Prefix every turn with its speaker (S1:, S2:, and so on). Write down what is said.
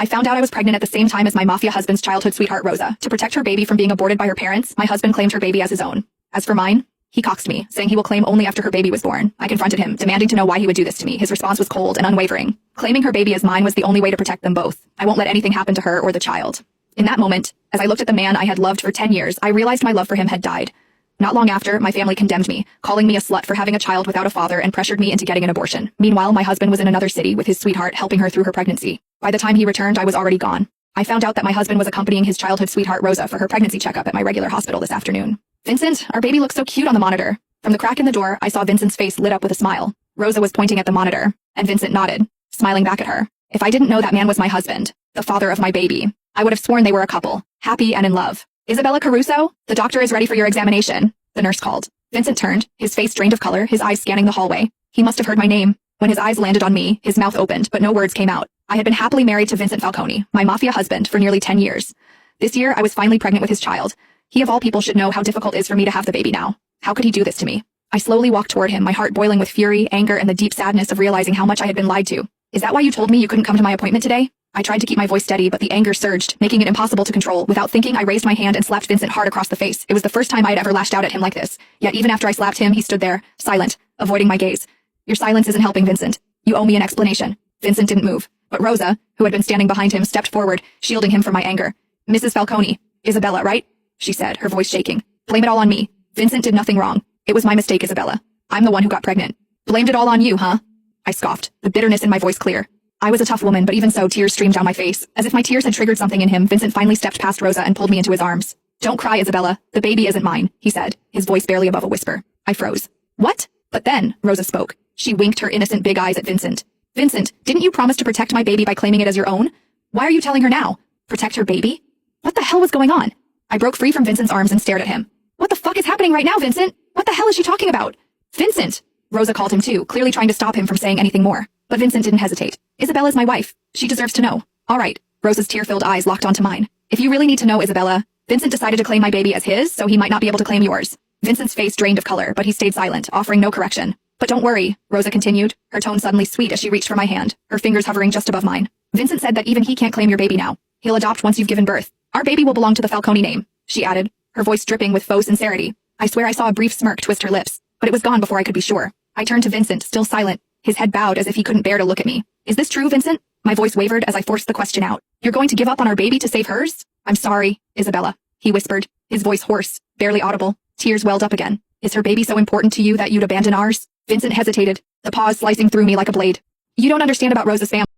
S1: I found out I was pregnant at the same time as my mafia husband's childhood sweetheart Rosa. To protect her baby from being aborted by her parents, my husband claimed her baby as his own. As for mine, he coxed me, saying he will claim only after her baby was born. I confronted him, demanding to know why he would do this to me. His response was cold and unwavering. Claiming her baby as mine was the only way to protect them both. I won't let anything happen to her or the child. In that moment, as I looked at the man I had loved for 10 years, I realized my love for him had died. Not long after, my family condemned me, calling me a slut for having a child without a father and pressured me into getting an abortion. Meanwhile, my husband was in another city with his sweetheart helping her through her pregnancy. By the time he returned, I was already gone. I found out that my husband was accompanying his childhood sweetheart Rosa for her pregnancy checkup at my regular hospital this afternoon. Vincent, our baby looks so cute on the monitor. From the crack in the door, I saw Vincent's face lit up with a smile. Rosa was pointing at the monitor, and Vincent nodded, smiling back at her. If I didn't know that man was my husband, the father of my baby, I would have sworn they were a couple, happy and in love. Isabella Caruso, the doctor is ready for your examination, the nurse called. Vincent turned, his face drained of color, his eyes scanning the hallway. He must have heard my name. When his eyes landed on me, his mouth opened, but no words came out. I had been happily married to Vincent Falcone, my mafia husband, for nearly 10 years. This year, I was finally pregnant with his child. He of all people should know how difficult it is for me to have the baby now. How could he do this to me? I slowly walked toward him, my heart boiling with fury, anger, and the deep sadness of realizing how much I had been lied to. Is that why you told me you couldn't come to my appointment today? I tried to keep my voice steady, but the anger surged, making it impossible to control. Without thinking, I raised my hand and slapped Vincent hard across the face. It was the first time I had ever lashed out at him like this. Yet even after I slapped him, he stood there, silent, avoiding my gaze. Your silence isn't helping, Vincent. You owe me an explanation. Vincent didn't move, but Rosa, who had been standing behind him, stepped forward, shielding him from my anger. Mrs. Falcone, Isabella, right? She said, her voice shaking. Blame it all on me. Vincent did nothing wrong. It was my mistake, Isabella. I'm the one who got pregnant. Blamed it all on you, huh? I scoffed, the bitterness in my voice clear. I was a tough woman, but even so, tears streamed down my face. As if my tears had triggered something in him, Vincent finally stepped past Rosa and pulled me into his arms. Don't cry, Isabella. The baby isn't mine, he said, his voice barely above a whisper. I froze. What? But then, Rosa spoke. She winked her innocent big eyes at Vincent. Vincent, didn't you promise to protect my baby by claiming it as your own? Why are you telling her now? Protect her baby? What the hell was going on? I broke free from Vincent's arms and stared at him. What the fuck is happening right now, Vincent? What the hell is she talking about? Vincent! Rosa called him too, clearly trying to stop him from saying anything more. But Vincent didn't hesitate. Isabella's my wife. She deserves to know. All right. Rosa's tear-filled eyes locked onto mine. If you really need to know, Isabella, Vincent decided to claim my baby as his, so he might not be able to claim yours. Vincent's face drained of color, but he stayed silent, offering no correction. But don't worry, Rosa continued, her tone suddenly sweet as she reached for my hand, her fingers hovering just above mine. Vincent said that even he can't claim your baby now. He'll adopt once you've given birth. Our baby will belong to the Falcone name, she added, her voice dripping with faux sincerity. I swear I saw a brief smirk twist her lips, but it was gone before I could be sure. I turned to Vincent, still silent, his head bowed as if he couldn't bear to look at me. Is this true, Vincent? My voice wavered as I forced the question out. You're going to give up on our baby to save hers? I'm sorry, Isabella, he whispered, his voice hoarse, barely audible. Tears welled up again. Is her baby so important to you that you'd abandon ours? Vincent hesitated, the pause slicing through me like a blade. You don't understand about Rosa's family.